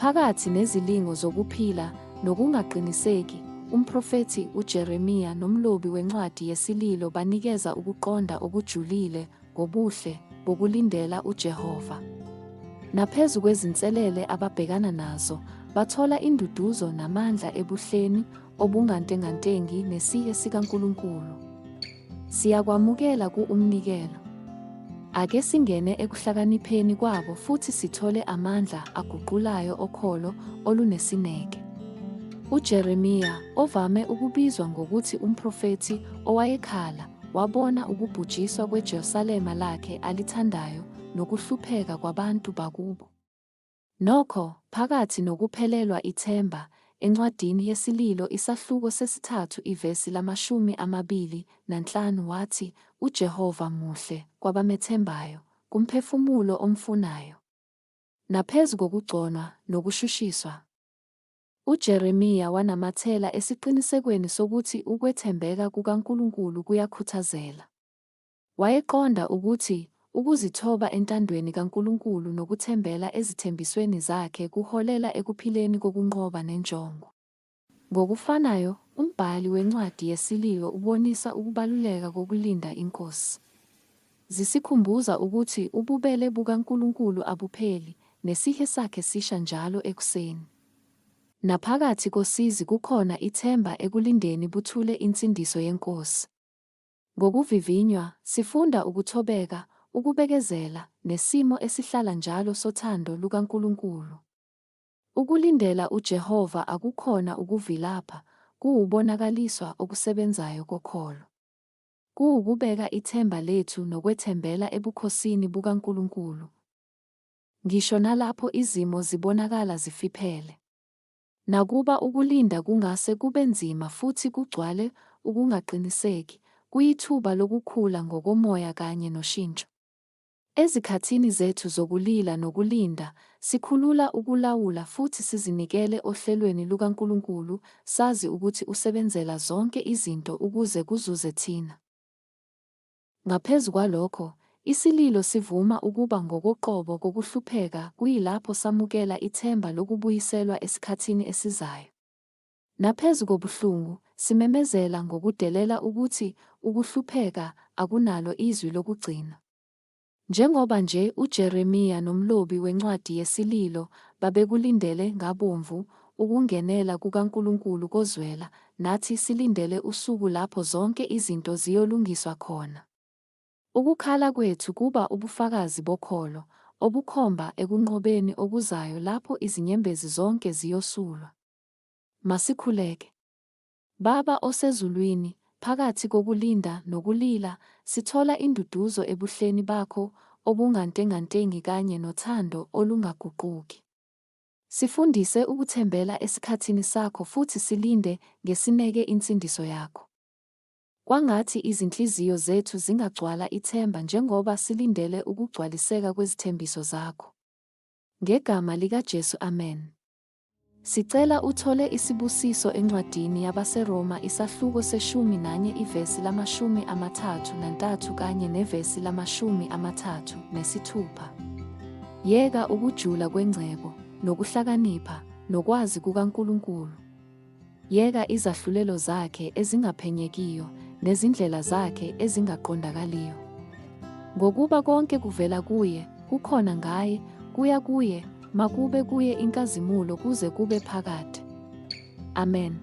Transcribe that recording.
Phakathi nezilingo zokuphila nokungaqiniseki, umprofethi uJeremiya nomlobi wencwadi yesililo banikeza ukuqonda okujulile ngobuhle bokulindela uJehova. Naphezu kwezinselele ababhekana nazo, bathola induduzo namandla ebuhleni obungantengantengi nesihe sikaNkulunkulu. Siyakwamukela ku-umnikelo. Ake singene ekuhlakanipheni kwabo futhi sithole amandla aguqulayo okholo olunesineke. UJeremiya, ovame ukubizwa ngokuthi umprofethi owayekhala, wabona ukubhujiswa kweJerusalema lakhe alithandayo nokuhlupheka kwabantu bakubo. Nokho, phakathi nokuphelelwa ithemba, encwadini yesililo isahluko sesithathu ivesi lama-25 wathi, uJehova muhle kwabamethembayo, kumphefumulo omfunayo. Naphezu kokugconwa nokushushiswa, uJeremiya wanamathela esiqinisekweni sokuthi ukwethembeka kukaNkulunkulu kuyakhuthazela. Wayeqonda ukuthi ukuzithoba entandweni kaNkulunkulu nokuthembela ezithembisweni zakhe kuholela ekuphileni kokunqoba nenjongo. Ngokufanayo, umbhali wencwadi yesililo ubonisa ukubaluleka kokulinda inkosi. Zisikhumbuza ukuthi ububele bukaNkulunkulu abupheli, nesihe sakhe sisha njalo ekuseni. Naphakathi kosizi kukhona ithemba ekulindeni buthule insindiso yenkosi. Ngokuvivinywa, sifunda ukuthobeka, ukubekezela, nesimo esihlala njalo sothando lukaNkulunkulu. Ukulindela uJehova akukhona ukuvilapha, kuwubonakaliswa okusebenzayo kokholo. Kuwukubeka ithemba lethu nokwethembela ebukhosini bukaNkulunkulu. Ngisho nalapho izimo zibonakala zifiphele. Nakuba ukulinda kungase kube nzima futhi kugcwale ukungaqiniseki, kuyithuba lokukhula ngokomoya kanye noshintsho. Ezikhathini zethu zokulila nokulinda, sikhulula ukulawula futhi sizinikele ohlelweni lukaNkulunkulu, sazi ukuthi usebenzela zonke izinto ukuze kuzuze thina. Ngaphezu kwalokho, isililo sivuma ukuba ngokoqobo kokuhlupheka kuyilapho samukela ithemba lokubuyiselwa esikhathini esizayo. Naphezu kobuhlungu, simemezela ngokudelela ukuthi ukuhlupheka akunalo izwi lokugcina. Njengoba nje uJeremiya nomlobi wencwadi yesililo babekulindele ngabomvu ukungenela kukaNkulunkulu kozwela, nathi silindele usuku lapho zonke izinto ziyolungiswa khona. Ukukhala kwethu kuba ubufakazi bokholo, obukhomba ekunqobeni okuzayo lapho izinyembezi zonke ziyosulwa. Masikhuleke. Baba osezulwini, phakathi kokulinda nokulila, sithola induduzo ebuhleni bakho obungantengantengi kanye nothando olungaguquki. Sifundise ukuthembela esikhathini sakho futhi silinde ngesineke insindiso yakho. Kwangathi izinhliziyo zethu zingagcwala ithemba njengoba silindele ukugcwaliseka kwezithembiso zakho. Ngegama likaJesu, amen. Sicela uthole isibusiso encwadini yabaseRoma isahluko se-11 ivesi lama-33 kanye nevesi lama-36. Yeka ukujula kwengcebo, nokuhlakanipha, nokwazi kukaNkulunkulu. Yeka izahlulelo zakhe ezingaphenyekiyo, nezindlela zakhe ezingaqondakaliyo. Ngokuba konke kuvela kuye, kukhona ngaye, kuya kuye, makube kuye inkazimulo kuze kube phakade. Amen.